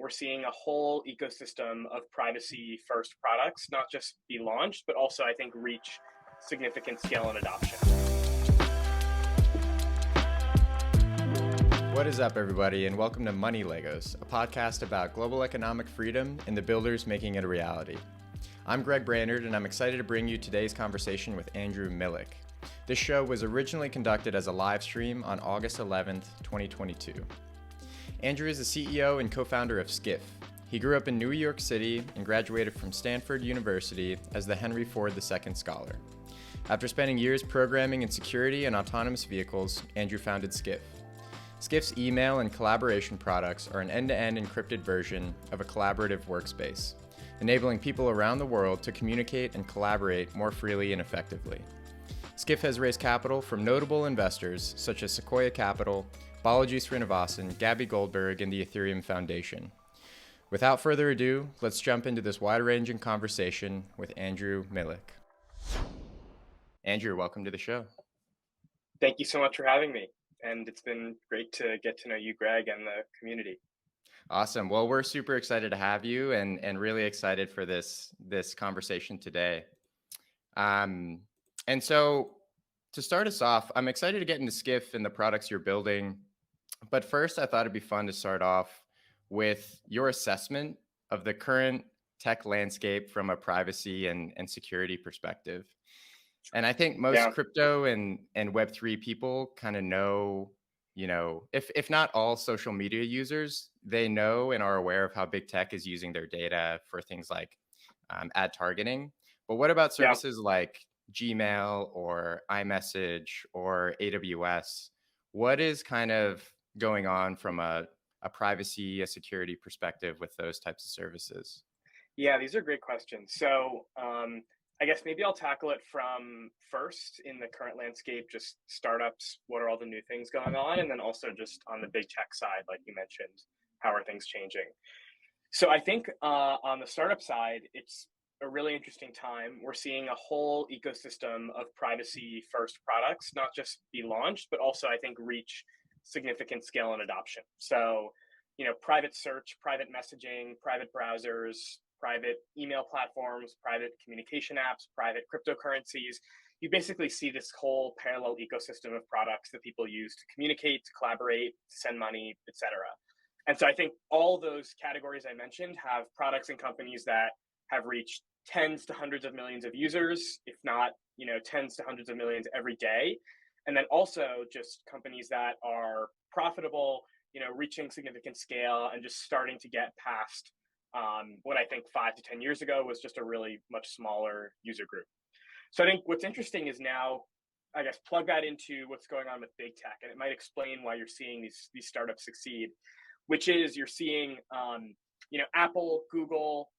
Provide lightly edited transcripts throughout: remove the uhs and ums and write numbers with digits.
we're seeing a whole ecosystem of privacy first products not just be launched, but also I think reach significant scale and adoption. What is up, everybody, and welcome to Money Legos, a podcast about global economic freedom and the builders making it a reality. I'm Greg Brainerd, and I'm excited to bring you today's conversation with Andrew Milich. This show was originally conducted as a live stream on August 11th, 2022. Andrew is the CEO and co-founder of Skiff. He grew up in New York City and graduated from Stanford University as the Henry Ford II Scholar. After spending years programming in security and autonomous vehicles, Andrew founded Skiff. Skiff's email and collaboration products are an end-to-end encrypted version of a collaborative workspace, enabling people around the world to communicate and collaborate more freely and effectively. Skiff has raised capital from notable investors such as Sequoia Capital, Balaji Srinivasan, Gabby Goldberg, and the Ethereum Foundation. Without further ado, let's jump into this wide-ranging conversation with Andrew Milich. Andrew, welcome to the show. Thank you so much for having me. And it's been great to get to know you, Greg, and the community. Awesome. Well, we're super excited to have you and really excited for this conversation today. And so to start us off, I'm excited to get into Skiff and the products you're building. But first, I thought it'd be fun to start off with your assessment of the current tech landscape from a privacy and security perspective. And I think most crypto and Web3 people kind of know, if not all social media users, they know and are aware of how big tech is using their data for things like ad targeting. But what about services like Gmail or iMessage or AWS? What is kind of going on from a privacy, a security perspective with those types of services? Yeah, these are great questions. So I guess maybe I'll tackle it from first in the current landscape, just startups, what are all the new things going on? And then also just on the big tech side, like you mentioned, how are things changing? So I think on the startup side, it's a really interesting time. We're seeing a whole ecosystem of privacy first products, not just be launched, but also I think reach significant scale and adoption. So, private search, private messaging, private browsers, private email platforms, private communication apps, private cryptocurrencies. You basically see this whole parallel ecosystem of products that people use to communicate, to collaborate, to send money, etc. And so I think all those categories I mentioned have products and companies that have reached tens to hundreds of millions of users, if not, tens to hundreds of millions every day. And then also just companies that are profitable, reaching significant scale and just starting to get past what I think 5 to 10 years ago was just a really much smaller user group. So I think what's interesting is now, I guess, plug that into what's going on with big tech, and it might explain why you're seeing these startups succeed, which is you're seeing, Apple, Google,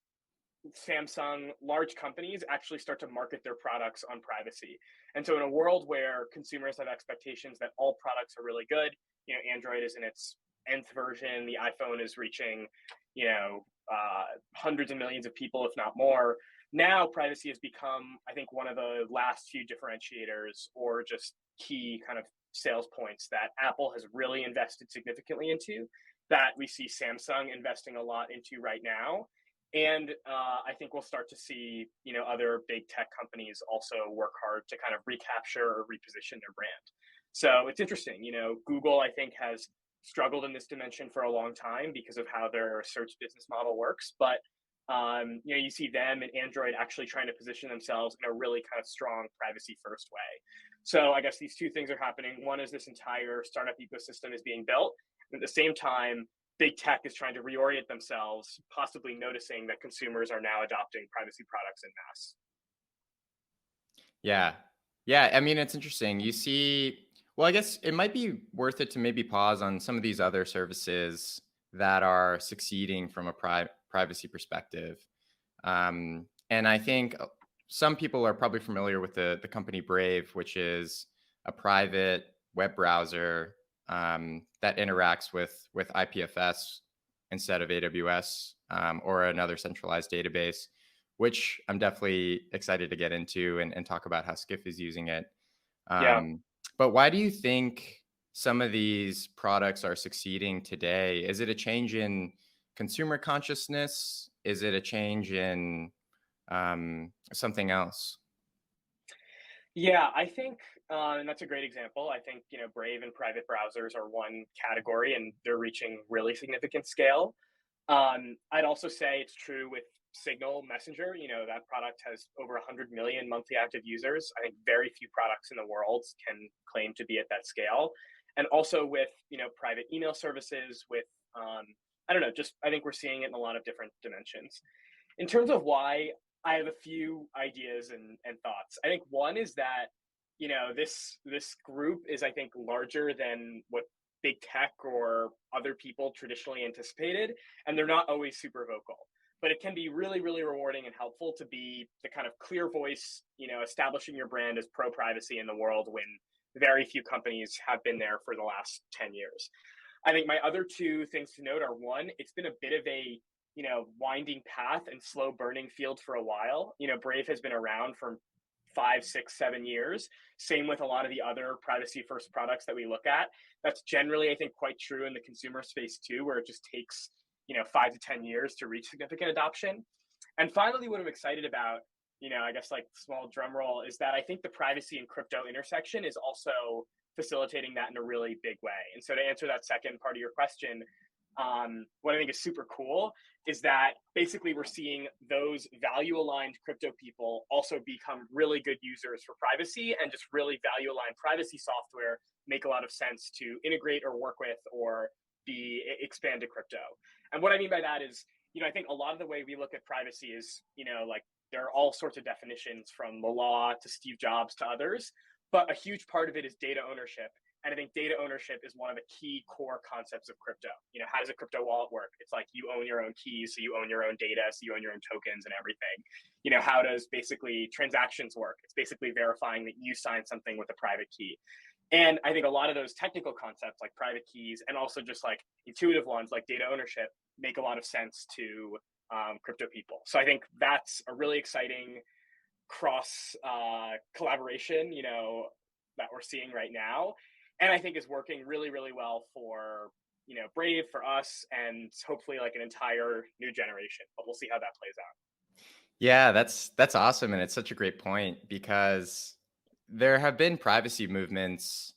Samsung, large companies actually start to market their products on privacy. And so in a world where consumers have expectations that all products are really good, Android is in its nth version, the iPhone is reaching, hundreds of millions of people, if not more. Now, privacy has become, I think, one of the last few differentiators or just key kind of sales points that Apple has really invested significantly into, that we see Samsung investing a lot into right now. And I think we'll start to see, other big tech companies also work hard to kind of recapture or reposition their brand. So it's interesting, Google, I think, has struggled in this dimension for a long time because of how their search business model works. But, you see them and Android actually trying to position themselves in a really kind of strong privacy first way. So I guess these two things are happening. One is this entire startup ecosystem is being built. At the same time, big tech is trying to reorient themselves, possibly noticing that consumers are now adopting privacy products en masse. Yeah. I mean, it's interesting. You see, well, I guess it might be worth it to maybe pause on some of these other services that are succeeding from a privacy perspective. And I think some people are probably familiar with the company Brave, which is a private web browser that interacts with IPFS instead of AWS or another centralized database, which I'm definitely excited to get into and talk about how Skiff is using it. But why do you think some of these products are succeeding today? Is it a change in consumer consciousness? Is it a change in something else? Yeah, I think, and that's a great example. I think, Brave and private browsers are one category, and they're reaching really significant scale. I'd also say it's true with Signal Messenger. That product has over 100 million monthly active users. I think very few products in the world can claim to be at that scale. And also with, private email services, with, I don't know, just I think we're seeing it in a lot of different dimensions. In terms of why, I have a few ideas and thoughts. I think one is that, this group is, I think, larger than what big tech or other people traditionally anticipated, and they're not always super vocal. But it can be really, really rewarding and helpful to be the kind of clear voice, establishing your brand as pro privacy in the world when very few companies have been there for the last 10 years. I think my other two things to note are, one, it's been a bit of a winding path and slow burning field for a while. Brave has been around for 5, 6, 7 years. Same with a lot of the other privacy first products that we look at. That's generally, I think, quite true in the consumer space too, where it just takes 5 to 10 years to reach significant adoption. And finally, what I'm excited about, I guess like small drum roll, is that I think the privacy and crypto intersection is also facilitating that in a really big way. And so to answer that second part of your question, what I think is super cool is that basically we're seeing those value aligned crypto people also become really good users for privacy, and just really value aligned privacy software make a lot of sense to integrate or work with or be expand to crypto. And what I mean by that is, I think a lot of the way we look at privacy is, like there are all sorts of definitions from the law to Steve Jobs to others, but a huge part of it is data ownership. And I think data ownership is one of the key core concepts of crypto. How does a crypto wallet work? It's like you own your own keys, so you own your own data, so you own your own tokens and everything. How does basically transactions work? It's basically verifying that you signed something with a private key. And I think a lot of those technical concepts like private keys, and also just like intuitive ones like data ownership, make a lot of sense to crypto people. So I think that's a really exciting cross collaboration, that we're seeing right now, and I think is working really, really well for Brave, for us, and hopefully like an entire new generation. But we'll see how that plays out. Yeah, that's awesome, and it's such a great point because there have been privacy movements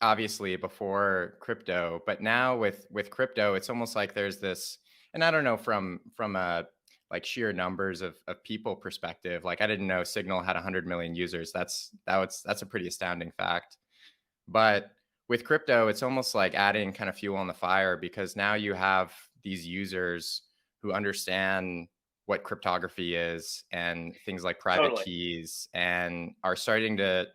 obviously before crypto, but now with crypto, it's almost like there's this, and I don't know, from a like sheer numbers of people perspective, like I didn't know Signal had 100 million users. That's a pretty astounding fact. But with crypto, it's almost like adding kind of fuel on the fire, because now you have these users who understand what cryptography is and things like private Totally. keys, and are starting to,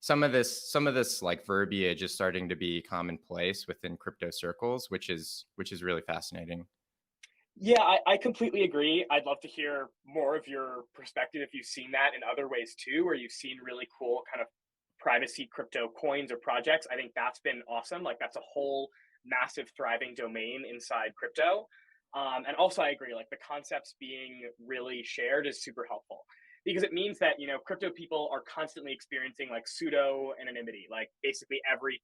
some of this like verbiage is starting to be commonplace within crypto circles, which is really fascinating. Yeah, I completely agree. I'd love to hear more of your perspective if you've seen that in other ways too, where you've seen really cool kind of privacy crypto coins or projects. I think that's been awesome. Like that's a whole massive thriving domain inside crypto. And also, I agree, like the concepts being really shared is super helpful, because it means that, crypto people are constantly experiencing like pseudo anonymity. Like basically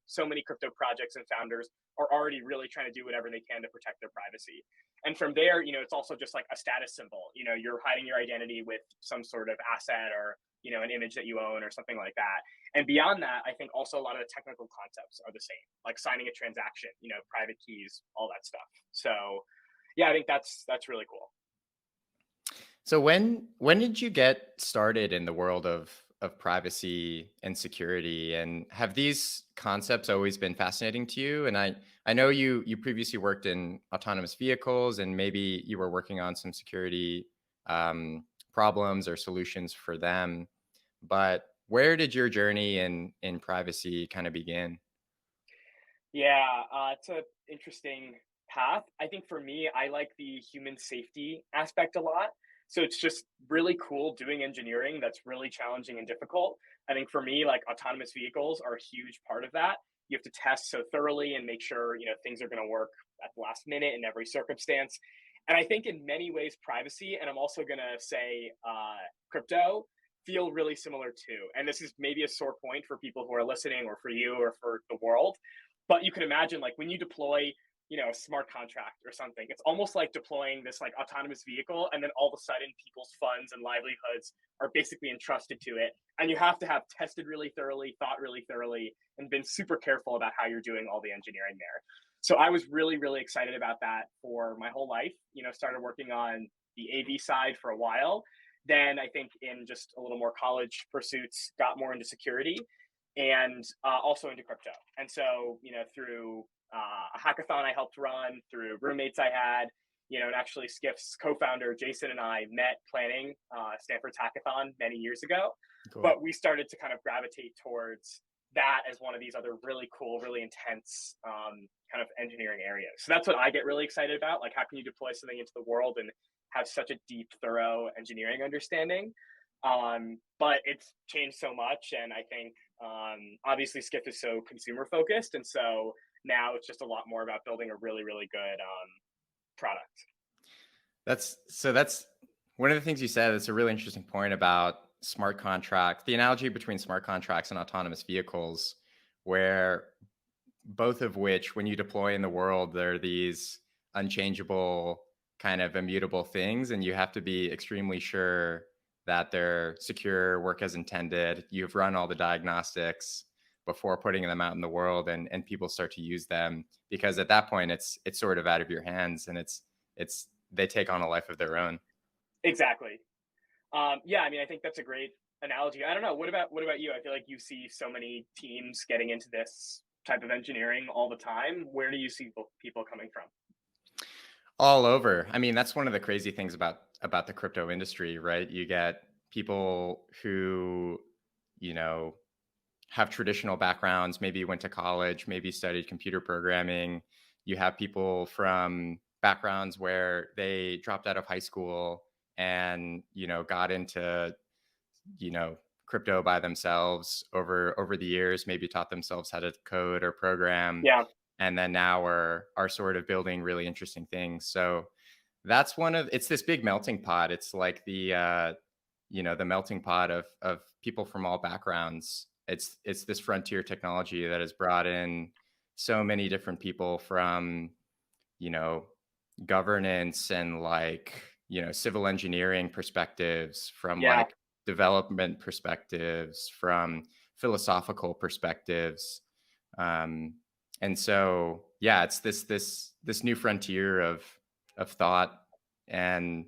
so many crypto projects and founders are already really trying to do whatever they can to protect their privacy. And from there, it's also just like a status symbol. You're hiding your identity with some sort of asset, or, an image that you own or something like that. And beyond that, I think also a lot of the technical concepts are the same, like signing a transaction, private keys, all that stuff. So yeah, I think that's really cool. So when did you get started in the world of privacy and security, and have these concepts always been fascinating to you? And I know you previously worked in autonomous vehicles, and maybe you were working on some security problems or solutions for them. But where did your journey in privacy kind of begin? Yeah, it's an interesting path. I think for me, I like the human safety aspect a lot. So it's just really cool doing engineering that's really challenging and difficult. I think for me, like autonomous vehicles are a huge part of that. You have to test so thoroughly and make sure, things are going to work at the last minute in every circumstance. And I think in many ways, privacy, and I'm also going to say crypto, feel really similar too. And this is maybe a sore point for people who are listening, or for you, or for the world. But you can imagine, like when you deploy a smart contract or something. It's almost like deploying this like autonomous vehicle, and then all of a sudden people's funds and livelihoods are basically entrusted to it. And you have to have tested really thoroughly, thought really thoroughly, and been super careful about how you're doing all the engineering there. So I was really, really excited about that for my whole life. Started working on the AV side for a while. Then I think in just a little more college pursuits, got more into security and also into crypto. And so, through a hackathon I helped run, through roommates I had, and actually Skiff's co-founder, Jason, and I met planning Stanford's hackathon many years ago. Cool. But we started to kind of gravitate towards that as one of these other really cool, really intense kind of engineering areas. So that's what I get really excited about. Like, how can you deploy something into the world and have such a deep, thorough engineering understanding? But it's changed so much. And I think obviously Skiff is so consumer focused. And so now it's just a lot more about building a really, really good product. That's one of the things you said. It's a really interesting point about smart contracts, the analogy between smart contracts and autonomous vehicles, where both of which, when you deploy in the world, they're these unchangeable, kind of immutable things, and you have to be extremely sure that they're secure, work as intended. You've run all the diagnostics before putting them out in the world, and people start to use them, because at that point it's sort of out of your hands, and they take on a life of their own. Exactly. Yeah, I mean, I think that's a great analogy. I don't know. What about you? I feel like you see so many teams getting into this type of engineering all the time. Where do you see people coming from? All over. I mean, that's one of the crazy things about the crypto industry, right? You get people who, have traditional backgrounds, maybe went to college, maybe studied computer programming. You have people from backgrounds where they dropped out of high school and, got into, crypto by themselves over the years, maybe taught themselves how to code or program. Yeah. And then now are sort of building really interesting things. So that's it's this big melting pot. It's like the melting pot of people from all backgrounds. It's this frontier technology that has brought in so many different people from, governance and civil engineering perspectives, from like development perspectives, from philosophical perspectives. And so, yeah, it's this new frontier of thought and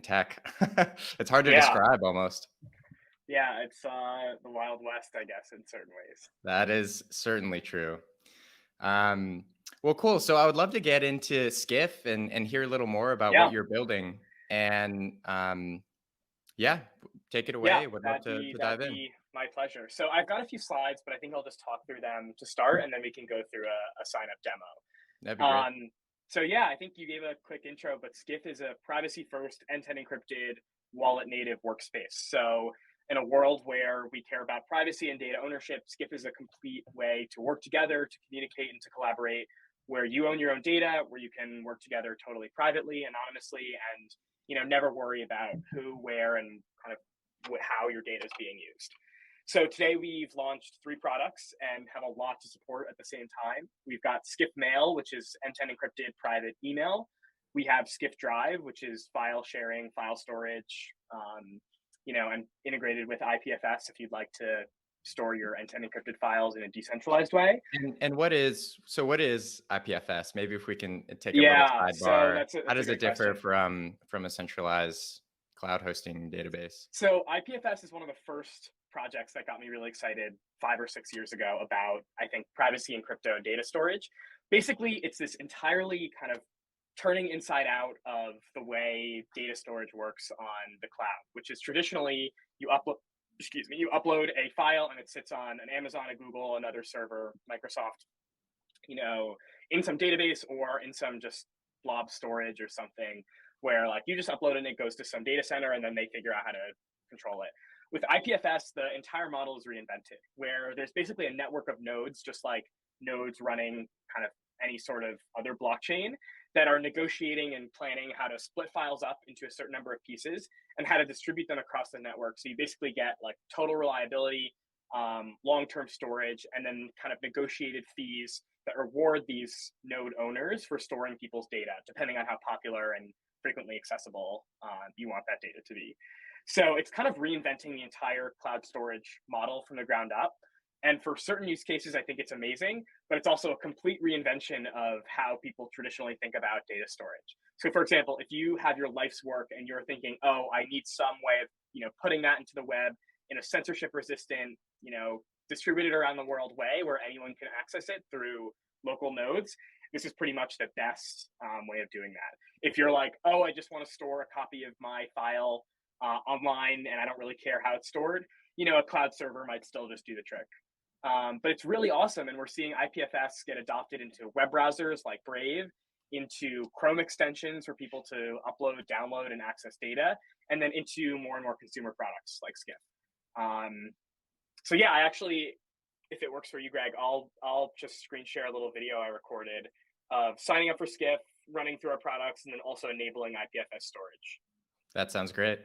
tech. It's hard to describe almost. Yeah, it's the Wild West, I guess, in certain ways. That is certainly true. Well, cool. So I would love to get into Skiff and hear a little more about what you're building. And yeah, take it away. Yeah, Would love to dive in. be my pleasure. So I've got a few slides, but I think I'll just talk through them to start, and then we can go through a sign up demo. That'd be great. So yeah, I think you gave a quick intro, but Skiff is a privacy first, end-to-end encrypted, wallet native workspace. So in a world where we care about privacy and data ownership, Skiff is a complete way to work together, to communicate, and to collaborate, where you own your own data, where you can work together totally privately, anonymously, and never worry about who, where, and kind of how your data is being used. So today we've launched 3 products and have a lot to support at the same time. We've got Skiff Mail, which is end-to-end encrypted private email. We have Skiff Drive, which is file sharing, file storage, and integrated with IPFS if you'd like to store your end-to-end encrypted files in a decentralized way. And what is IPFS? Maybe if we can take a little sidebar. So how does it differ from a centralized cloud hosting database? So IPFS is one of the first projects that got me really excited 5 or 6 years ago about, I think, privacy and crypto and data storage. Basically, it's this entirely kind of turning inside out of the way data storage works on the cloud, which is traditionally you upload a file and it sits on an Amazon, a Google, another server, Microsoft, in some database or in some just blob storage or something, where like you just upload it and it goes to some data center and then they figure out how to control it. With IPFS, the entire model is reinvented, where there's basically a network of nodes, just like nodes running kind of any sort of other blockchain, that are negotiating and planning how to split files up into a certain number of pieces and how to distribute them across the network. So you basically get like total reliability, long-term storage, and then kind of negotiated fees that reward these node owners for storing people's data, depending on how popular and frequently accessible you want that data to be. So it's kind of reinventing the entire cloud storage model from the ground up. And for certain use cases, I think it's amazing, but it's also a complete reinvention of how people traditionally think about data storage. So for example, if you have your life's work and you're thinking, oh, I need some way of, putting that into the web in a censorship resistant, distributed around the world way where anyone can access it through local nodes, this is pretty much the best way of doing that. If you're like, oh, I just want to store a copy of my file online and I don't really care how it's stored, a cloud server might still just do the trick. But it's really awesome. And we're seeing IPFS get adopted into web browsers like Brave, into Chrome extensions for people to upload, download, and access data, and then into more and more consumer products like Skiff. So yeah, I actually, if it works for you, Greg, I'll just screen share a little video I recorded of signing up for Skiff, running through our products, and then also enabling IPFS storage. That sounds great.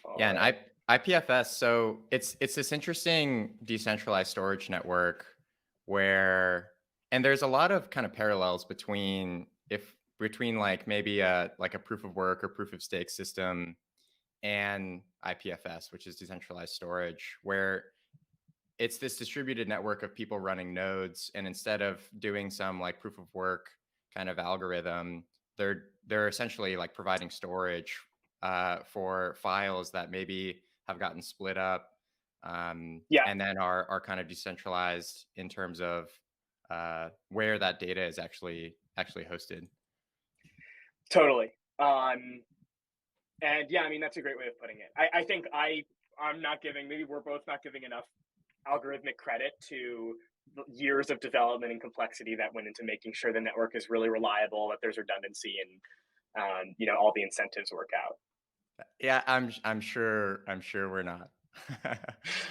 All Yeah, right. and IPFS, so it's this interesting decentralized storage network where, and there's a lot of kind of parallels between like maybe a proof of work or proof of stake system and IPFS, which is decentralized storage, where it's this distributed network of people running nodes, and instead of doing some like proof of work kind of algorithm, they're essentially like providing storage for files that maybe have gotten split up, Yeah, and then are kind of decentralized in terms of where that data is actually hosted. totally. And yeah, I mean, that's a great way of putting it. I think I'm not giving, maybe we're both not giving enough algorithmic credit to years of development and complexity that went into making sure the network is really reliable, that there's redundancy, and all the incentives work out. Yeah, I'm sure we're not.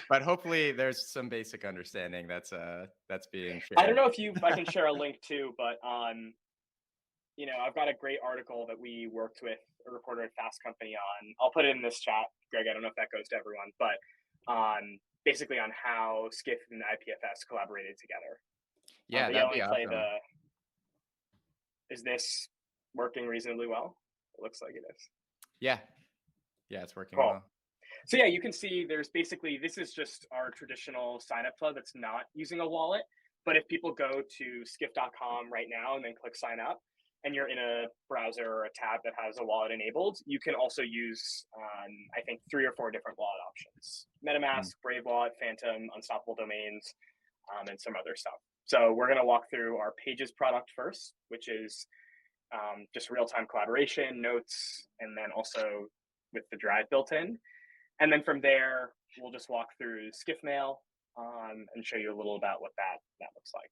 But hopefully there's some basic understanding that's being I don't shared. know if I can share a link too, but I've got a great article that we worked with a reporter at Fast Company on. I'll put it in this chat, Greg. I don't know if that goes to everyone, but basically on how Skiff and IPFS collaborated together. Yeah, But yeah, that'd let be me play awesome. is this working reasonably well? It looks like it is. Yeah. Yeah, it's working Cool. well. So yeah, you can see there's basically, this is just our traditional sign up flow that's not using a wallet. But if people go to skiff.com right now and then click sign up, and you're in a browser or a tab that has a wallet enabled, you can also use, I think, 3 or 4 different wallet options: Mm. MetaMask, Brave Wallet, Phantom, Unstoppable Domains, and some other stuff. So we're going to walk through our Pages product first, which is just real-time collaboration, notes, and then also with the Drive built in. And then from there, we'll just walk through Skiff Mail and show you a little about what that looks like.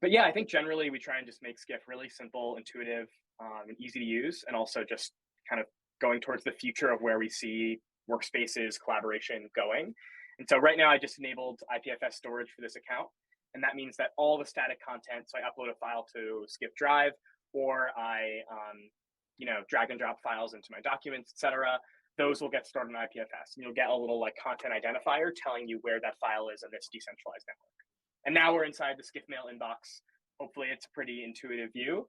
But yeah, I think generally we try and just make Skiff really simple, intuitive, and easy to use, and also just kind of going towards the future of where we see workspaces, collaboration going. And so right now I just enabled IPFS storage for this account. And that means that all the static content, so I upload a file to Skiff Drive, or I drag and drop files into my documents, etc., those will get stored in IPFS. And you'll get a little like content identifier telling you where that file is in this decentralized network. And now we're inside the Skiff Mail inbox. Hopefully it's a pretty intuitive view.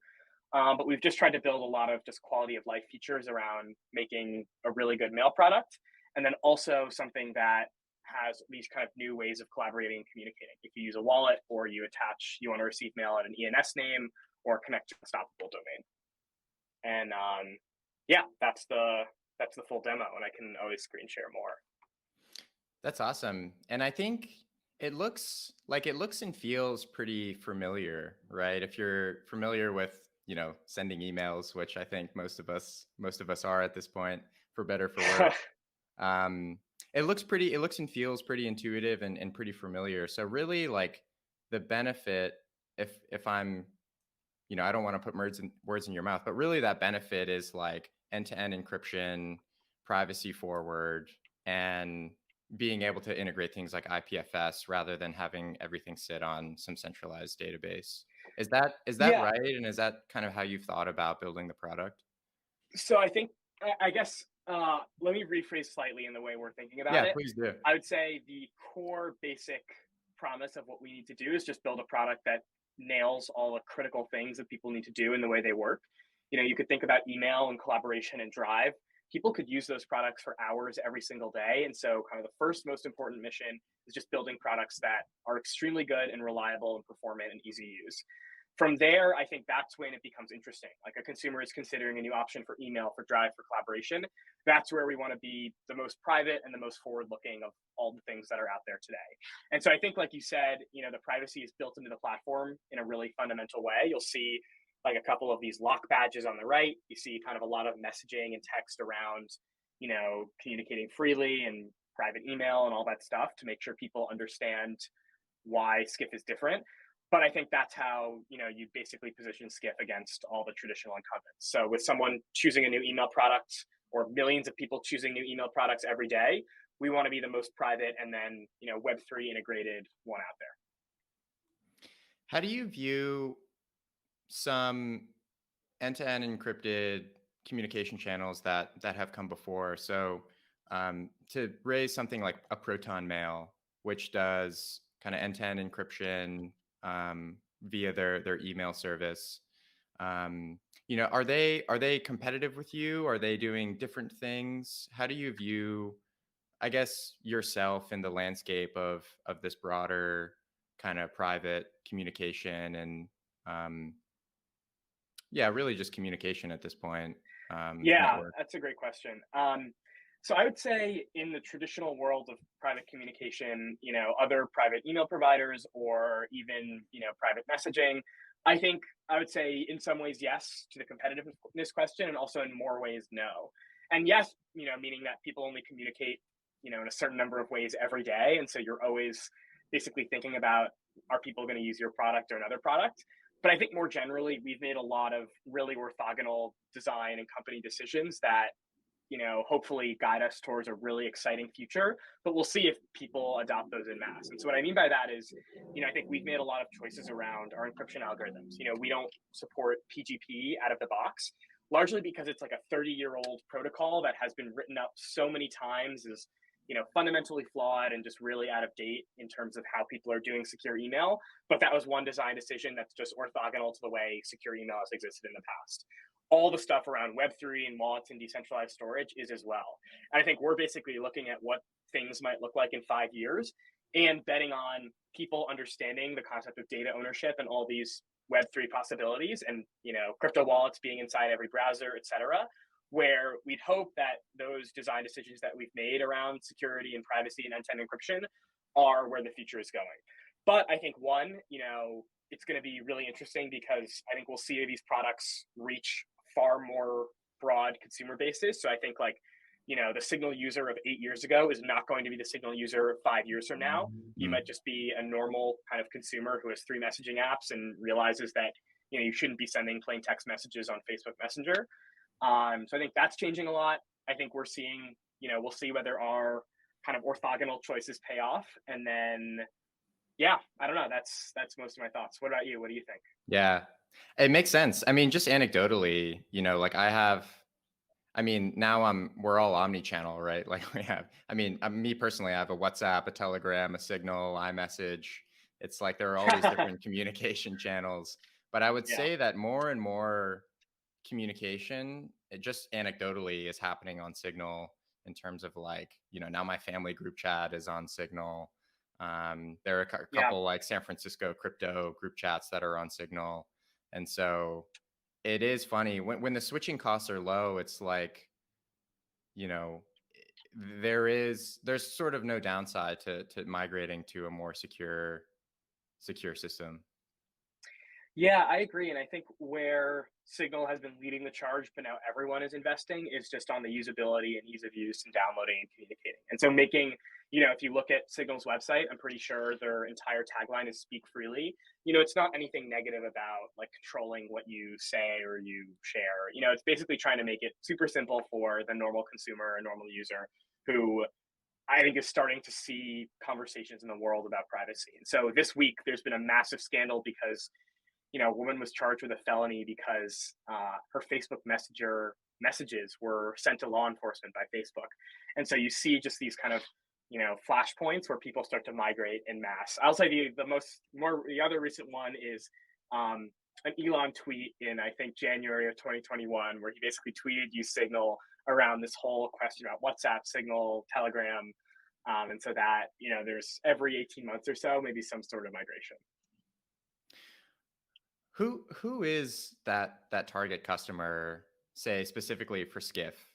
But we've just tried to build a lot of just quality of life features around making a really good mail product. And then also something that has these kind of new ways of collaborating and communicating. If you use a wallet, or you want to receive mail at an ENS name, or connect to a stoppable domain. And yeah, that's the full demo, and I can always screen share more. That's awesome. And I think it looks and feels pretty familiar, right? If you're familiar with, sending emails, which I think most of us are at this point, for better for worse. It looks and feels pretty intuitive and pretty familiar. So really, like, the benefit, if I'm, I don't want to put words in your mouth, but really that benefit is like end-to-end encryption, privacy forward, and being able to integrate things like IPFS rather than having everything sit on some centralized database. Is that Yeah. right? And is that kind of how you've thought about building the product? So I think, I guess Let me rephrase slightly in the way we're thinking about Yeah, it. please do. I would say the core basic promise of what we need to do is just build a product that nails all the critical things that people need to do in the way they work. You could think about email and collaboration and Drive. People could use those products for hours every single day. And so, kind of the first most important mission is just building products that are extremely good and reliable and performant and easy to use. From there, I think that's when it becomes interesting. Like a consumer is considering a new option for email, for Drive, for collaboration. That's where we want to be the most private and the most forward looking of all the things that are out there today. And so I think, like you said, the privacy is built into the platform in a really fundamental way. You'll see like a couple of these lock badges on the right. You see kind of a lot of messaging and text around, communicating freely and private email and all that stuff to make sure people understand why Skiff is different. But I think that's how, you basically position Skiff against all the traditional incumbents. So with someone choosing a new email product or millions of people choosing new email products every day, we want to be the most private and then, Web3 integrated one out there. How do you view some end-to-end encrypted communication channels that have come before? So to raise something like a Proton Mail, which does kind of end-to-end encryption via their email service. Are they competitive with you? Are they doing different things? How do you view, I guess, yourself in the landscape of this broader kind of private communication and really just communication at this point, Yeah, network? that's a great question. So I would say in the traditional world of private communication, other private email providers or even, private messaging, I think I would say in some ways, yes, to the competitiveness question, and also in more ways, no. And yes, meaning that people only communicate, in a certain number of ways every day. And so you're always basically thinking about, are people going to use your product or another product? But I think more generally, we've made a lot of really orthogonal design and company decisions that, hopefully guide us towards a really exciting future. But we'll see if people adopt those in mass. And so what I mean by that is, I think we've made a lot of choices around our encryption algorithms. We don't support PGP out of the box, largely because it's like a 30-year-old protocol that has been written up so many times, is fundamentally flawed and just really out of date in terms of how people are doing secure email. But that was one design decision that's just orthogonal to the way secure email has existed in the past. All the stuff around Web3 and wallets and decentralized storage is as well. And I think we're basically looking at what things might look like in 5 years and betting on people understanding the concept of data ownership and all these Web3 possibilities and, crypto wallets being inside every browser, et cetera, where we'd hope that those design decisions that we've made around security and privacy and end-to-end encryption are where the future is going. But I think it's going to be really interesting because I think we'll see these products reach far more broad consumer bases. So I think the Signal user of 8 years ago is not going to be the Signal user 5 years from now. You might just be a normal kind of consumer who has 3 messaging apps and realizes that, you shouldn't be sending plain text messages on Facebook Messenger. So I think that's changing a lot. I think we're seeing, we'll see whether our kind of orthogonal choices pay off. And then, yeah, I don't know. That's most of my thoughts. What about you? What do you think? Yeah, it makes sense. I mean, just anecdotally, like now we're all omni-channel, right? Like me personally, I have a WhatsApp, a Telegram, a Signal, iMessage. It's like there are all these different communication channels. But I would Yeah. say that more and more communication, it just anecdotally is happening on Signal in terms of now my family group chat is on Signal. There are a couple like San Francisco crypto group chats that are on Signal. And so it is funny when the switching costs are low, it's like, there's sort of no downside to migrating to a more secure system. Yeah, I agree. And I think where Signal has been leading the charge, but now everyone is investing, is just on the usability and ease of use and downloading and communicating. And so if you look at Signal's website, I'm pretty sure their entire tagline is speak freely. It's not anything negative about like controlling what you say or you share. It's basically trying to make it super simple for the normal consumer, a normal user who I think is starting to see conversations in the world about privacy. And so this week, there's been a massive scandal because a woman was charged with a felony because her Facebook Messenger messages were sent to law enforcement by Facebook. And so you see just these kind of flashpoints where people start to migrate in mass. I'll say the other recent one is an Elon tweet in, I think, January of 2021, where he basically tweeted use Signal around this whole question about WhatsApp, Signal, Telegram. And so that, there's every 18 months or so, maybe some sort of migration. Who is that target customer, say specifically for Skiff?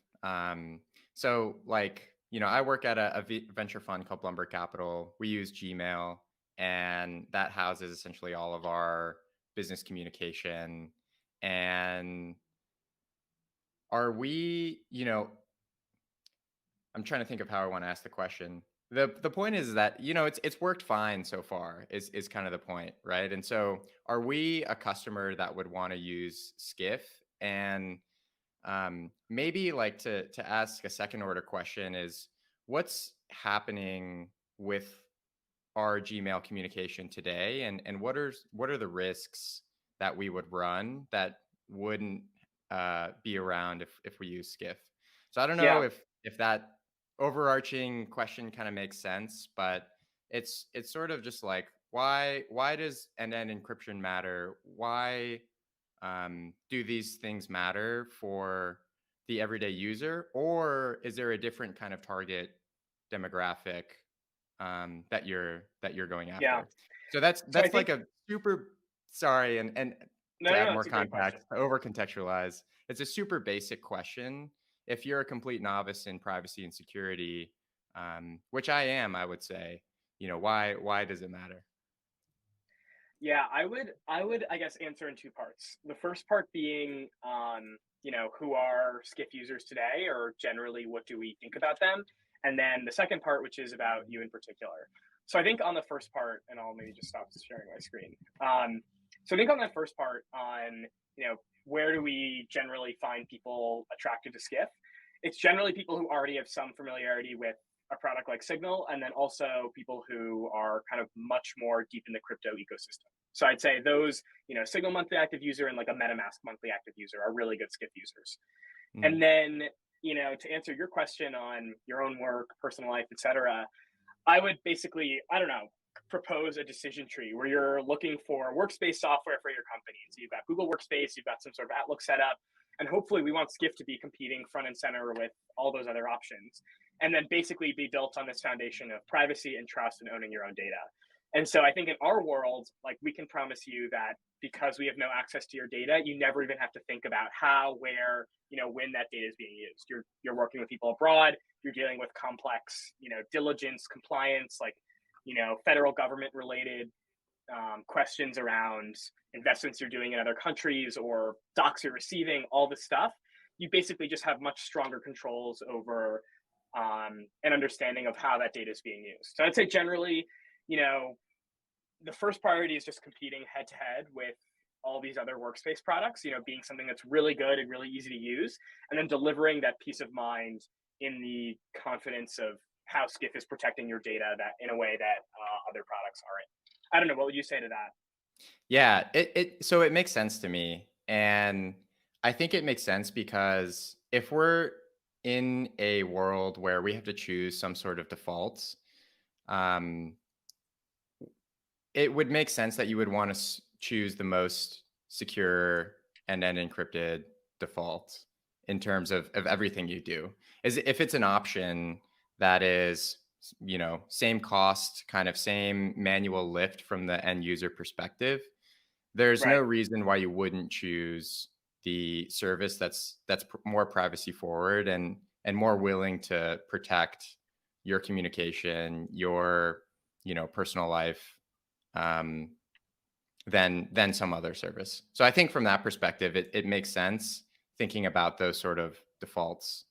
So like, I work at a venture fund called Blumberg Capital. We use Gmail, and that houses essentially all of our business communication. And are we, I'm trying to think of how I want to ask the question. The point is that, it's worked fine so far is kind of the point, right? And so are we a customer that would want to use Skiff? And maybe like to ask a second order question is, what's happening with our Gmail communication today, and what are the risks that we would run that wouldn't be around if we use Skiff? So I don't know Yeah, if that overarching question kind of makes sense, but it's sort of just like, why does end-to-end encryption matter? Why do these things matter for the everyday user, or is there a different kind of target demographic that you're going yeah. after? So that's So I like think a super, sorry, and no, to no, add no, more it's a great question. context, to over contextualize, it's a super basic question. If you're a complete novice in privacy and security, which I am, I would say, why does it matter? Yeah, I would I guess answer in two parts. The first part being who are Skiff users today, or generally what do we think about them? And then the second part, which is about you in particular. So I think on the first part, and I'll maybe just stop sharing my screen. So I think on that first part on, where do we generally find people attracted to Skiff? It's generally people who already have some familiarity with a product like Signal, and then also people who are kind of much more deep in the crypto ecosystem. So I'd say those, Signal monthly active user and like a MetaMask monthly active user are really good Skiff users. Mm. And then, to answer your question on your own work, personal life, etc., I would basically, I don't know, propose a decision tree where you're looking for workspace software for your company. So you've got Google Workspace, you've got some sort of Outlook setup, and hopefully we want Skiff to be competing front and center with all those other options. And then basically be built on this foundation of privacy and trust and owning your own data. And so I think in our world, like we can promise you that because we have no access to your data, you never even have to think about how, where, when that data is being used. You're working with people abroad, you're dealing with complex, diligence, compliance, like, federal government related questions around investments you're doing in other countries or docs you're receiving, all this stuff. You basically just have much stronger controls over an understanding of how that data is being used. So I'd say generally, the first priority is just competing head to head with all these other workspace products, being something that's really good and really easy to use, and then delivering that peace of mind in the confidence of how Skiff is protecting your data that in a way that other products aren't. I don't know. What would you say to that? Yeah, so it makes sense to me. And I think it makes sense because if we're in a world where we have to choose some sort of defaults, um, it would make sense that you would want to choose the most secure and then encrypted default in terms of everything you do. Is if it's an option that is, same cost, kind of same manual lift from the end user perspective, there's no Right. reason why you wouldn't choose the service that's more privacy forward and more willing to protect your communication, your personal life, um, than some other service. So I think from that perspective, it makes sense thinking about those sort of defaults.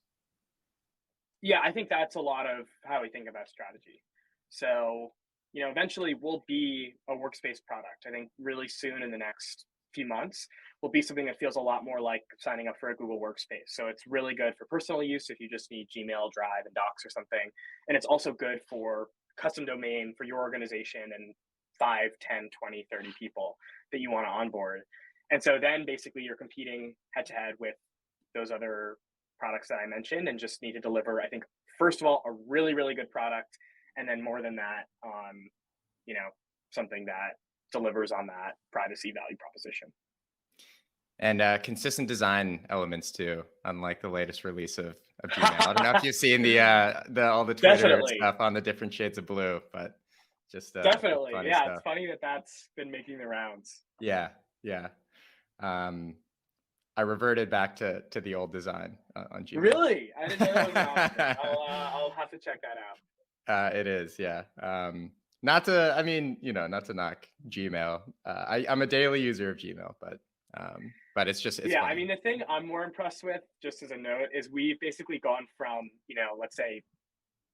Yeah, I think that's a lot of how we think about strategy. So, eventually we'll be a workspace product. I think really soon in the next few months will be something that feels a lot more like signing up for a Google Workspace. So it's really good for personal use if you just need Gmail, Drive, and Docs or something. And it's also good for custom domain for your organization and 5, 10, 20, 30 people that you want to onboard. And so then basically you're competing head to head with those other products that I mentioned, and just need to deliver, I think, first of all, a really, really good product. And then more than that, you know, something that delivers on that privacy value proposition. And consistent design elements too, unlike the latest release of Gmail. I don't know if you've seen the all the Twitter Definitely. stuff on the different shades of blue, but just Definitely. funny Yeah, it's stuff. funny that that's been making the rounds. Yeah, yeah. Um, I reverted back to the old design on Gmail. Really? I didn't know that was an option. I'll have to check that out. It is, yeah. Not to, I mean, not to knock Gmail. I'm a daily user of Gmail, but it's Yeah, I funny. mean, the thing I'm more impressed with, just as a note, is we've basically gone from, let's say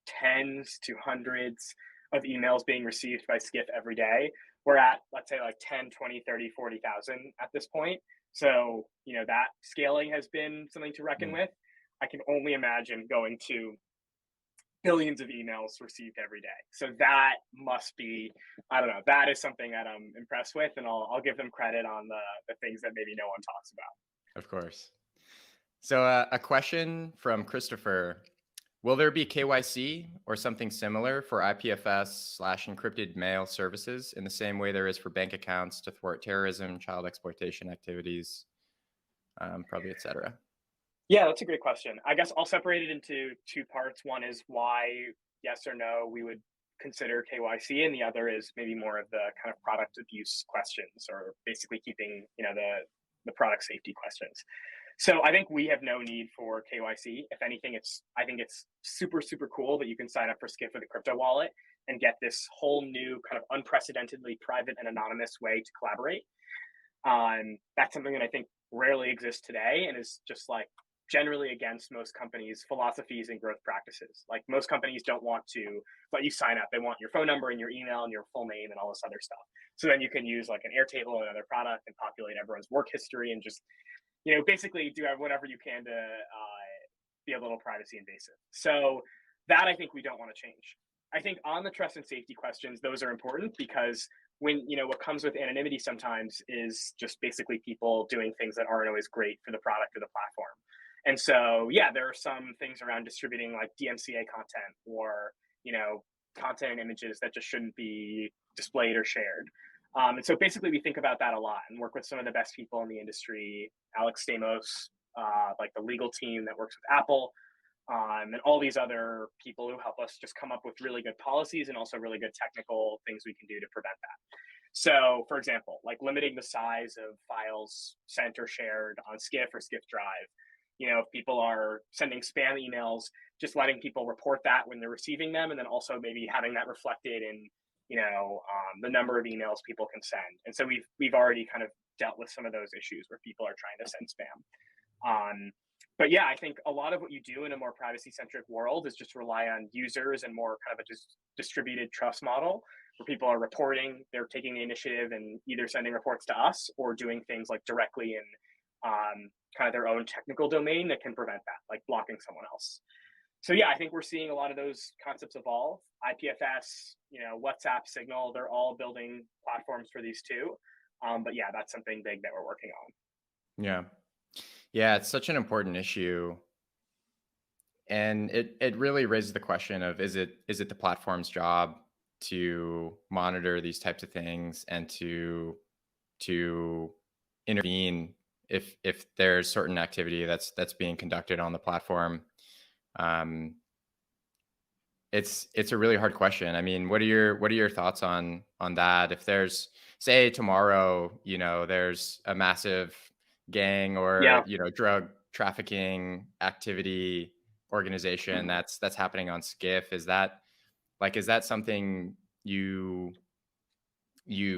tens to hundreds of emails being received by Skiff every day. We're at, let's say, like 10, 20, 30, 40,000 at this point. So, that scaling has been something to reckon Mm. with. I can only imagine going to billions of emails received every day. So that must be, I don't know, that is something that I'm impressed with. And I'll give them credit on the things that maybe no one talks about. Of course. So a question from Christopher. Will there be KYC or something similar for IPFS/encrypted mail services in the same way there is for bank accounts to thwart terrorism, child exploitation activities, probably, et cetera? Yeah, that's a great question. I guess I'll separate it into two parts. One is why, yes or no, we would consider KYC, and the other is maybe more of the kind of product abuse questions, or basically keeping, the product safety questions. So I think we have no need for KYC. If anything, I think it's super, super cool that you can sign up for Skiff with a crypto wallet and get this whole new kind of unprecedentedly private and anonymous way to collaborate. That's something that I think rarely exists today, and is just like generally against most companies' philosophies and growth practices. Like, most companies don't want to let you sign up. They want your phone number and your email and your full name and all this other stuff. So then you can use like an Airtable or another product and populate everyone's work history and just, basically do whatever you can to be a little privacy invasive. So that, I think, we don't want to change. I think on the trust and safety questions, those are important, because when, what comes with anonymity sometimes is just basically people doing things that aren't always great for the product or the platform. And so, yeah, there are some things around distributing like DMCA content, or, content and images that just shouldn't be displayed or shared. And so basically we think about that a lot and work with some of the best people in the industry, Alex Stamos, like the legal team that works with Apple, and all these other people who help us just come up with really good policies and also really good technical things we can do to prevent that. So, for example, like limiting the size of files sent or shared on Skiff or Skiff Drive. If people are sending spam emails, just letting people report that when they're receiving them, and then also maybe having that reflected in, the number of emails people can send. And so we've already kind of dealt with some of those issues where people are trying to send spam. But yeah, I think a lot of what you do in a more privacy centric world is just rely on users and more kind of a distributed trust model, where people are reporting, they're taking the initiative and either sending reports to us or doing things like directly in kind of their own technical domain that can prevent that, like blocking someone else. So yeah, I think we're seeing a lot of those concepts evolve. IPFS, WhatsApp, Signal, they're all building platforms for these too. But yeah, that's something big that we're working on. Yeah. Yeah, it's such an important issue. And it really raises the question of, is it the platform's job to monitor these types of things and to intervene if there's certain activity that's being conducted on the platform? It's a really hard question. I mean, what are your thoughts on that? If there's, say, tomorrow, there's a massive gang or Yeah. drug trafficking activity organization that's happening on Skiff, is that something you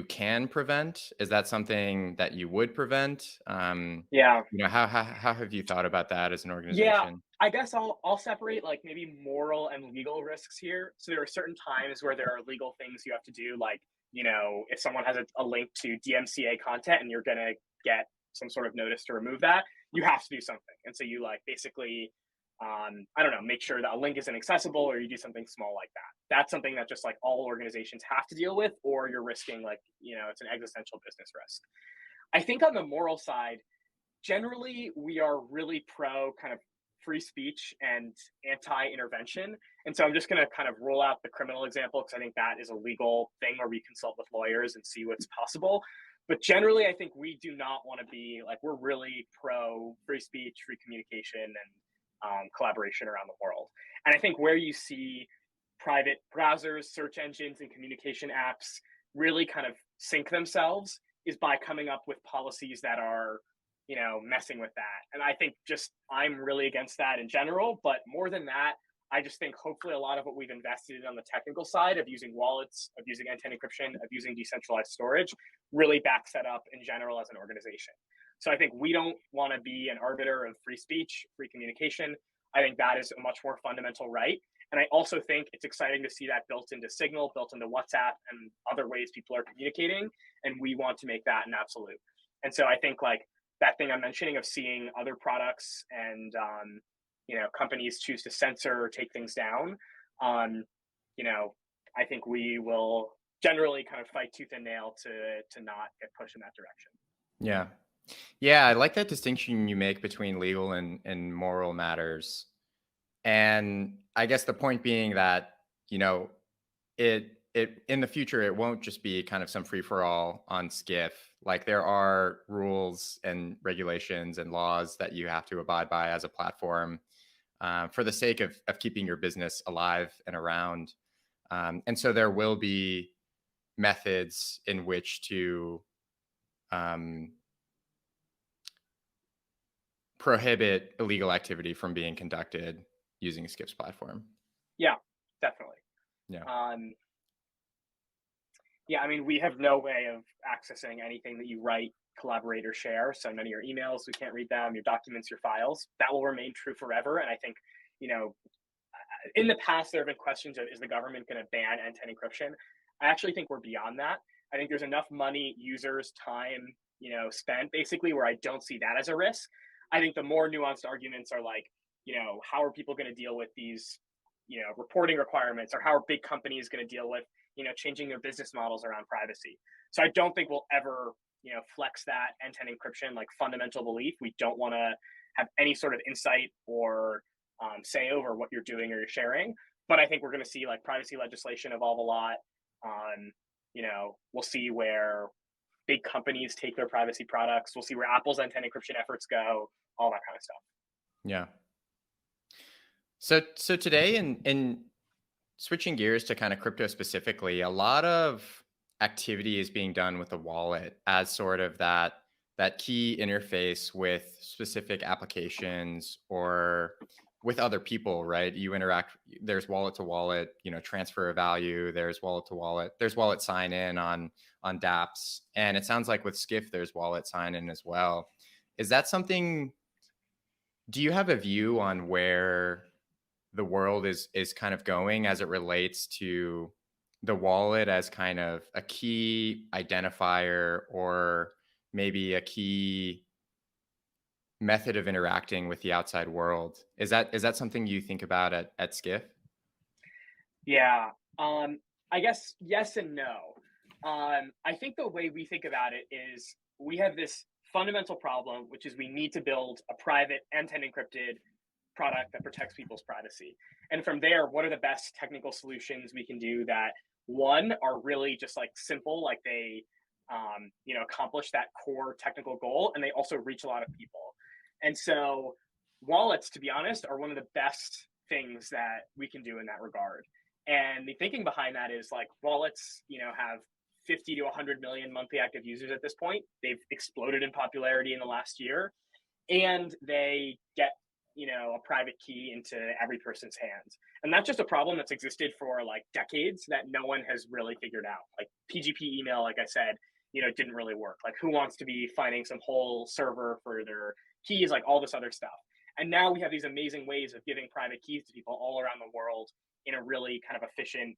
can prevent? Is that something that you would prevent? Yeah. How have you thought about that as an Yeah, organization? I guess I'll separate like maybe moral and legal risks here. So there are certain times where there are legal things you have to do, like, if someone has a link to DMCA content and you're gonna get some sort of notice to remove that, you have to do something. And so you like basically I don't know, make sure that a link is inaccessible, or you do something small like that. That's something that just like all organizations have to deal with, or you're risking like, it's an existential business risk. I think on the moral side, generally we are really pro kind of free speech and anti-intervention. And so I'm just going to kind of roll out the criminal example because I think that is a legal thing where we consult with lawyers and see what's possible. But generally, I think we do not want to be like, we're really pro free speech, free communication, and collaboration around the world. And I think where you see private browsers, search engines, and communication apps really kind of sync themselves is by coming up with policies that are, messing with that. And I think just I'm really against that in general. But more than that, I just think hopefully a lot of what we've invested in on the technical side of using wallets, of using end-to-end encryption, of using decentralized storage really backs that up in general as an organization. So I think we don't want to be an arbiter of free speech, free communication. I think that is a much more fundamental right. And I also think it's exciting to see that built into Signal, built into WhatsApp, and other ways people are communicating. And we want to make that an absolute. And so I think like that thing I'm mentioning of seeing other products and companies choose to censor or take things down, I think we will generally kind of fight tooth and nail to not get pushed in that direction. Yeah. Yeah, I like that distinction you make between legal and moral matters. And I guess the point being that, it in the future, it won't just be kind of some free for all on Skiff. Like there are rules and regulations and laws that you have to abide by as a platform for the sake of keeping your business alive and around. And so there will be methods in which to prohibit illegal activity from being conducted using Skiff's platform. Yeah, definitely. Yeah. Yeah, I mean, we have no way of accessing anything that you write, collaborate, or share. So none of your emails, we can't read them, your documents, your files. That will remain true forever. And I think, in the past, there have been questions of, is the government going to ban end-to-end encryption? I actually think we're beyond that. I think there's enough money, users, time, spent basically where I don't see that as a risk. I think the more nuanced arguments are like, how are people going to deal with these, reporting requirements, or how are big companies going to deal with, changing their business models around privacy? So I don't think we'll ever, flex that end-to-end encryption like fundamental belief. We don't want to have any sort of insight or say over what you're doing or you're sharing. But I think we're going to see like privacy legislation evolve a lot. We'll see where big companies take their privacy products. We'll see where Apple's end-to-end encryption efforts go, all that kind of stuff. Yeah. So today, in switching gears to kind of crypto specifically, a lot of activity is being done with a wallet as sort of that key interface with specific applications or with other people, right? You interact, there's wallet to wallet, transfer of value, there's wallet to wallet, there's wallet sign in on dApps. And it sounds like with Skiff, there's wallet sign in as well. Is that something, do you have a view on where the world is kind of going as it relates to the wallet as kind of a key identifier or maybe a key method of interacting with the outside world? Is that something you think about at Skiff? Yeah, I guess yes and no. I think the way we think about it is we have this fundamental problem, which is we need to build a private end-to-end encrypted product that protects people's privacy. And from there, what are the best technical solutions we can do that, one, are really just like simple, like they accomplish that core technical goal, and they also reach a lot of people. And so wallets, to be honest, are one of the best things that we can do in that regard. And the thinking behind that is like wallets, have 50 to 100 million monthly active users at this point. They've exploded in popularity in the last year, and they get a private key into every person's hands. And that's just a problem that's existed for like decades that no one has really figured out. Like PGP email, like I said, didn't really work. Like who wants to be finding some whole server for their keys, like all this other stuff. And now we have these amazing ways of giving private keys to people all around the world in a really kind of efficient,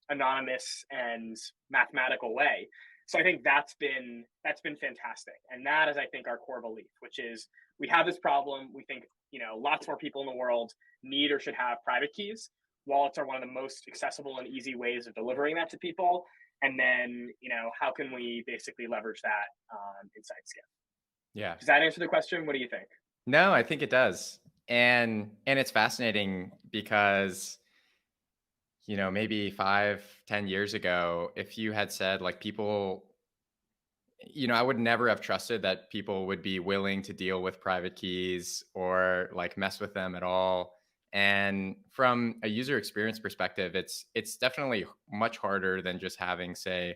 anonymous and mathematical way. So I think that's been fantastic. And that is, I think, our core belief, which is we have this problem. We think lots more people in the world need or should have private keys. Wallets are one of the most accessible and easy ways of delivering that to people. And then, how can we basically leverage that inside Skiff? Yeah. Does that answer the question? What do you think? No, I think it does. And it's fascinating because, maybe 5, 10 years ago, if you had said like people, I would never have trusted that people would be willing to deal with private keys or like mess with them at all. And from a user experience perspective, it's definitely much harder than just having, say,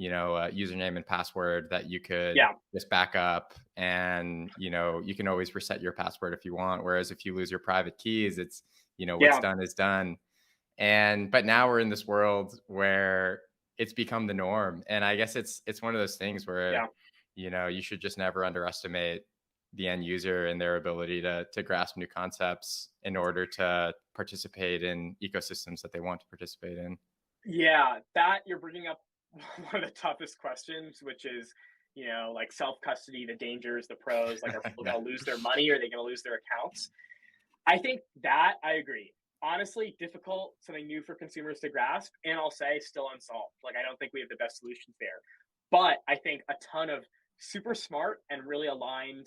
a username and password that you could Yeah. just back up, and you can always reset your password if you want. Whereas if you lose your private keys, it's what's Yeah. done is done. But now we're in this world where it's become the norm, and I guess it's one of those things where Yeah. you should just never underestimate the end user and their ability to grasp new concepts in order to participate in ecosystems that they want to participate in. Yeah. That you're bringing up one of the toughest questions, which is, like self custody, the dangers, the pros. Like, are people Yeah. going to lose their money? Or are they going to lose their accounts? I think that I agree. Honestly, difficult, something new for consumers to grasp, and I'll say still unsolved. Like, I don't think we have the best solutions there. But I think a ton of super smart and really aligned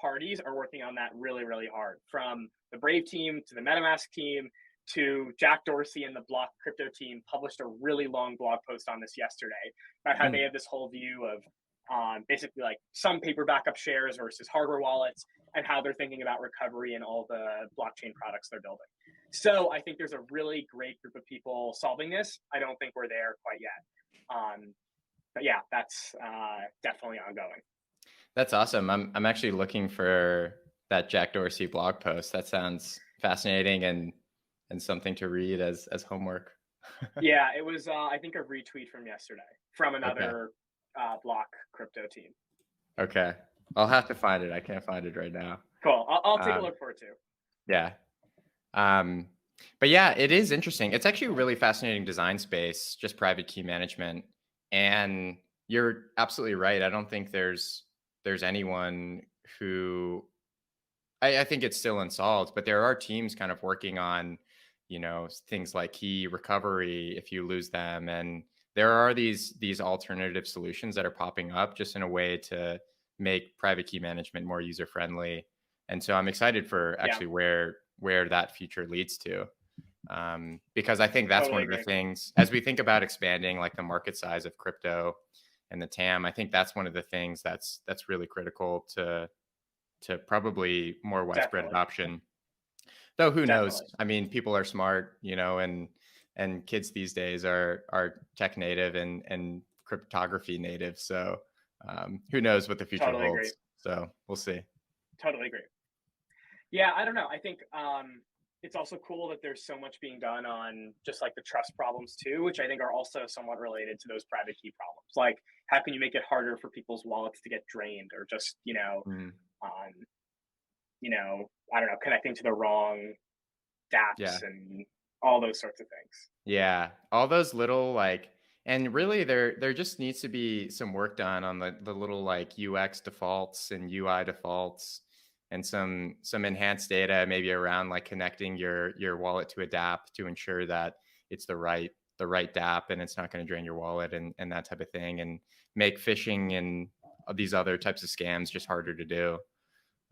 parties are working on that really, really hard. From the Brave team to the MetaMask team to Jack Dorsey and the Block crypto team published a really long blog post on this yesterday about how they Mm. have this whole view of basically like some paper backup shares versus hardware wallets and how they're thinking about recovery and all the blockchain products they're building. So I think there's a really great group of people solving this. I don't think we're there quite yet. But yeah, that's definitely ongoing. That's awesome. I'm actually looking for that Jack Dorsey blog post. That sounds fascinating and something to read as homework. Yeah, it was I think a retweet from yesterday from Okay. another Block crypto team. Okay. I'll have to find it. I can't find it right now. Cool. I'll take a Um, look for it too. yeah. Um, but yeah, it is interesting. It's actually a really fascinating design space, just private key management. And you're absolutely right. I don't think there's anyone who I think it's still unsolved, but there are teams kind of working on, things like key recovery if you lose them. And there are these alternative solutions that are popping up just in a way to make private key management more user friendly. And so I'm excited for Yeah, actually where that future leads to. Because I think that's one totally of the agree. things as we think about expanding like the market size of crypto and the TAM. I think that's one of the things that's really critical to probably more widespread Definitely. adoption. Though who knows? Definitely. I mean, people are smart, and kids these days are tech native and cryptography native. So who knows what the future Totally agree. holds? So we'll see. Totally agree. Yeah, I don't know. I think it's also cool that there's so much being done on just like the trust problems too, which I think are also somewhat related to those private key problems. Like, how can you make it harder for people's wallets to get drained, or just Mm, um, I don't know, connecting to the wrong yeah. dApps and all those sorts of things. Yeah, all those little like, and really there just needs to be some work done on the little like UX defaults and UI defaults and some enhanced data maybe around like connecting your wallet to a dApp to ensure that it's the right dApp and it's not going to drain your wallet and that type of thing, and make phishing and these other types of scams just harder to do.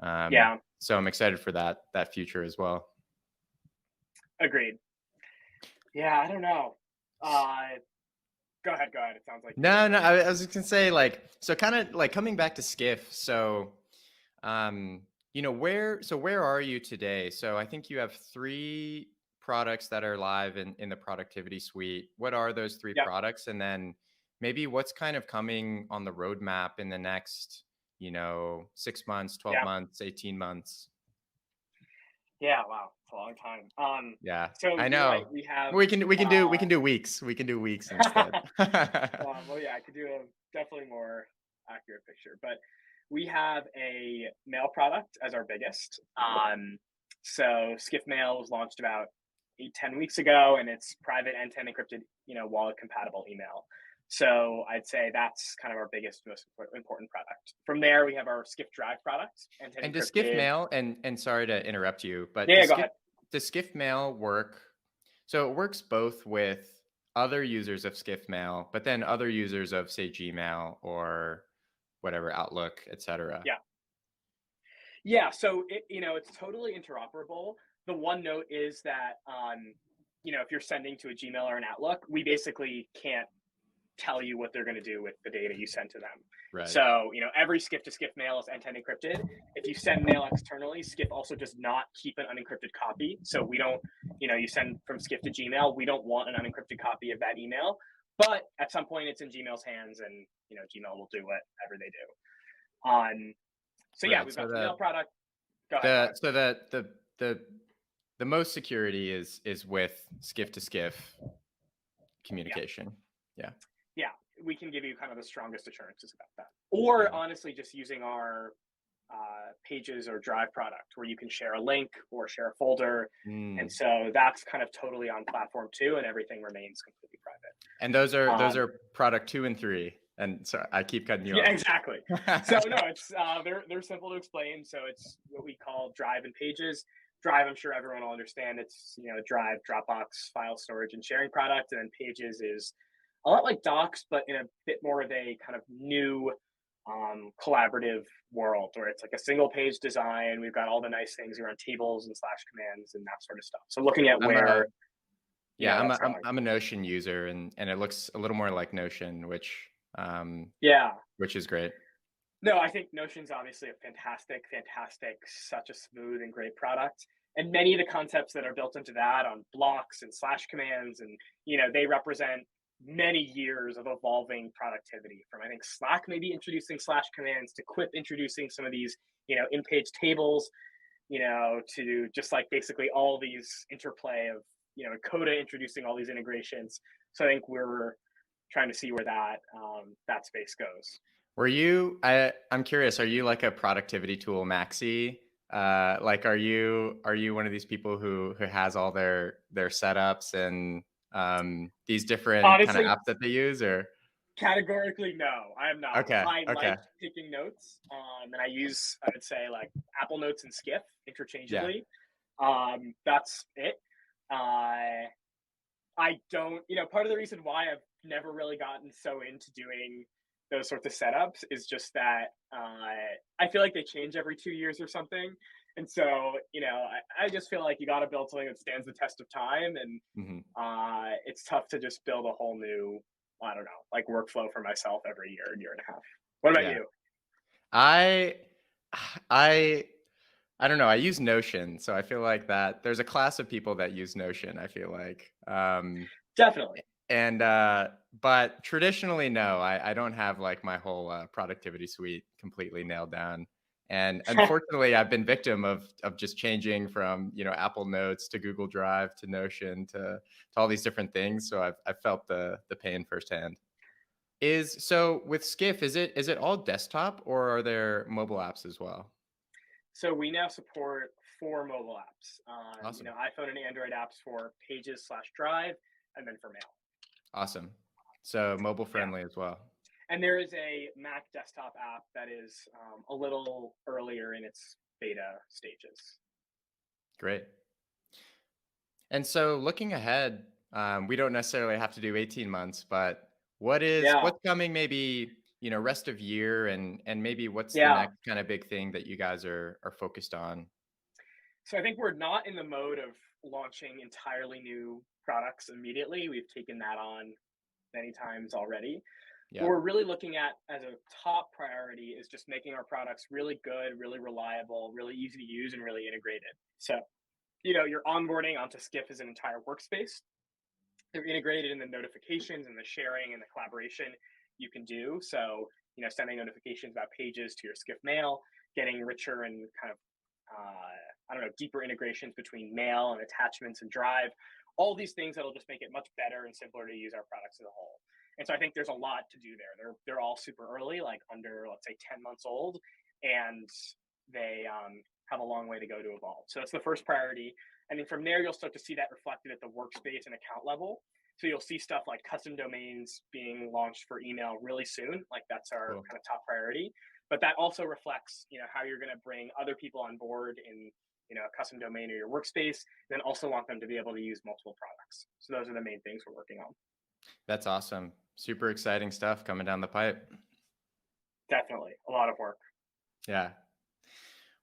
Yeah, So I'm excited for that future as well. agreed. Yeah, I don't know. Uh, Go ahead. Go ahead. It sounds like No, you're. no, I was just gonna say like so kind of like coming back to Skiff. So where are you today? So I think you have three products that are live in the productivity suite. What are those three Yep. products? And then maybe what's kind of coming on the roadmap in the next, 6 months, 12 Yeah. months, 18 months? Yeah. Wow. It's a long time. Yeah, So I you're right. know. We have. We can do weeks. We can do weeks instead. Well, yeah, I could do a definitely more accurate picture, but we have a mail product as our biggest. So Skiff Mail was launched about 8, 10 weeks ago, and it's private end-to-end encrypted, wallet compatible email. So I'd say that's kind of our biggest, most important product. From there, we have our Skiff Drive product, end-to-end And does Skiff encrypted. Mail, and sorry to interrupt you, but Yeah, go ahead. does Skiff Mail work? So it works both with other users of Skiff Mail, but then other users of, say, Gmail or whatever, Outlook, etc. Yeah. Yeah, so it's totally interoperable. The one note is that if you're sending to a Gmail or an Outlook, we basically can't tell you what they're going to do with the data you send to them. Right. So, every Skiff to Skiff mail is end-to-end encrypted. If you send mail externally, Skiff also does not keep an unencrypted copy. So we don't, you send from Skiff to Gmail, we don't want an unencrypted copy of that email. But at some point it's in Gmail's hands and, Gmail will do whatever they do. So yeah, Right. we've So got the mail product. Go ahead. the most security is with Skiff to Skiff communication. Yeah. Yeah, we can give you kind of the strongest assurances about that. Or honestly, just using our Pages or Drive product where you can share a link or share a folder. And so that's kind of totally on platform too, and everything remains completely private. And those are product 2 and 3. And sorry, I keep cutting you off. Yeah, exactly. So no, it's they're simple to explain. So it's what we call Drive and Pages. Drive, I'm sure everyone will understand. It's Drive, Dropbox, file storage and sharing product, and then Pages is a lot like Docs, but in a bit more of a kind of new collaborative world where it's like a single page design. We've got all the nice things around tables and slash commands and that sort of stuff. So looking at where I'm a Notion user, and it looks a little more like Notion, which is great. No, I think Notion's obviously a fantastic, such a smooth and great product. And many of the concepts that are built into that on blocks and slash commands, and they represent many years of evolving productivity from, I think, Slack maybe introducing slash commands to Quip introducing some of these, in-page tables, to just like basically all these interplay of, Coda introducing all these integrations. So I think we're trying to see where that space goes. I'm curious, are you like a productivity tool maxi? Like, are you one of these people who has all their setups and these different Honestly, kind of apps that they use, or? Categorically, no, I am not. Okay. I like taking notes, and I use, I would say, like Apple Notes and Skiff interchangeably. Yeah. That's it. I don't, part of the reason why I've never really gotten so into doing those sorts of setups is just that I feel like they change every 2 years or something. And so, I just feel like you got to build something that stands the test of time. And it's tough to just build a whole new, I don't know, like workflow for myself every year and a half. What about you? I don't know. I use Notion, so I feel like that there's a class of people that use Notion, I feel like. Definitely. And but traditionally, no, I don't have like my whole productivity suite completely nailed down. And unfortunately, I've been victim of just changing from Apple Notes to Google Drive to Notion to all these different things. So I've felt the pain firsthand. So with Skiff, is it all desktop, or are there mobile apps as well? So we now support 4 mobile apps. Awesome. iPhone and Android apps for Pages/Drive, and then for Mail. Awesome. So mobile friendly as well. And there is a Mac desktop app that is a little earlier in its beta stages. Great. And so looking ahead, we don't necessarily have to do 18 months, but what's coming maybe, rest of year, and maybe what's the next kind of big thing that you guys are focused on? So I think we're not in the mode of launching entirely new products immediately. We've taken that on many times already. Yeah. What we're really looking at as a top priority is just making our products really good, really reliable, really easy to use, and really integrated. So, you're onboarding onto Skiff as an entire workspace. They're integrated in the notifications and the sharing and the collaboration you can do. So, sending notifications about Pages to your Skiff mail, getting richer and kind of, deeper integrations between mail and attachments and Drive, all these things that'll just make it much better and simpler to use our products as a whole. And so I think there's a lot to do there. They're all super early, like under, let's say, 10 months old, and they have a long way to go to evolve. So that's the first priority. And then from there, you'll start to see that reflected at the workspace and account level. So you'll see stuff like custom domains being launched for email really soon. Like that's our Cool. kind of top priority. But that also reflects, how you're going to bring other people on board in, a custom domain or your workspace, and then also want them to be able to use multiple products. So those are the main things we're working on. That's awesome. Super exciting stuff coming down the pipe. Definitely a lot of work. Yeah.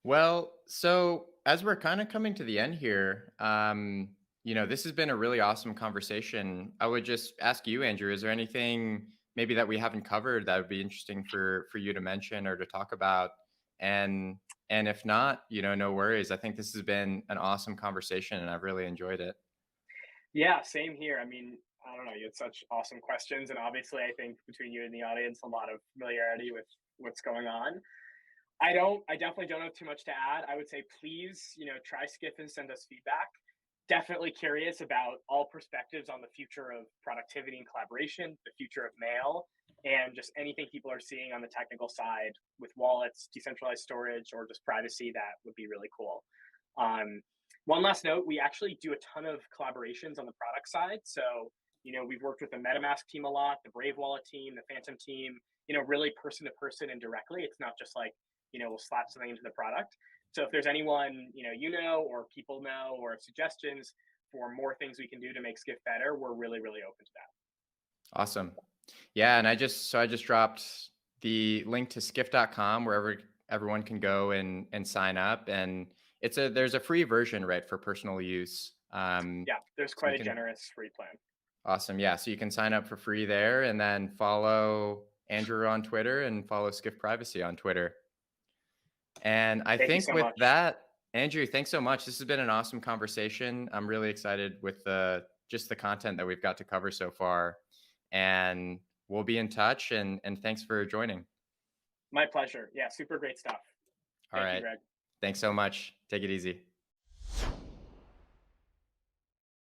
Well, so as we're kind of coming to the end here, this has been a really awesome conversation. I would just ask you, Andrew, is there anything maybe that we haven't covered that would be interesting for you to mention or to talk about? And if not, no worries. I think this has been an awesome conversation and I've really enjoyed it. Yeah, same here. I mean, I don't know. You had such awesome questions, and obviously, I think between you and the audience, a lot of familiarity with what's going on. I definitely don't have too much to add. I would say please, try Skiff and send us feedback. Definitely curious about all perspectives on the future of productivity and collaboration, the future of mail, and just anything people are seeing on the technical side with wallets, decentralized storage, or just privacy. That would be really cool. Um, One last note, we actually do a ton of collaborations on the product side. So, we've worked with the MetaMask team a lot, the Brave Wallet team, the Phantom team, really person to person and directly. It's not just like, we'll slap something into the product. So if there's anyone, or people know, or suggestions for more things we can do to make Skiff better, we're really, really open to that. Awesome. Yeah. And I just dropped the link to skiff.com wherever everyone can go and sign up. And there's a free version, right, for personal use. Yeah, there's So you quite a can, generous free plan. awesome. Yeah. So you can sign up for free there and then follow Andrew on Twitter and follow Skiff Privacy on Twitter. And I Thank you think so with much. that, Andrew, thanks so much. This has been an awesome conversation. I'm really excited with just the content that we've got to cover so far. And we'll be in touch and thanks for joining. My pleasure. Yeah, super great stuff. All Thank you, right. Greg. Thanks so much. Take it easy.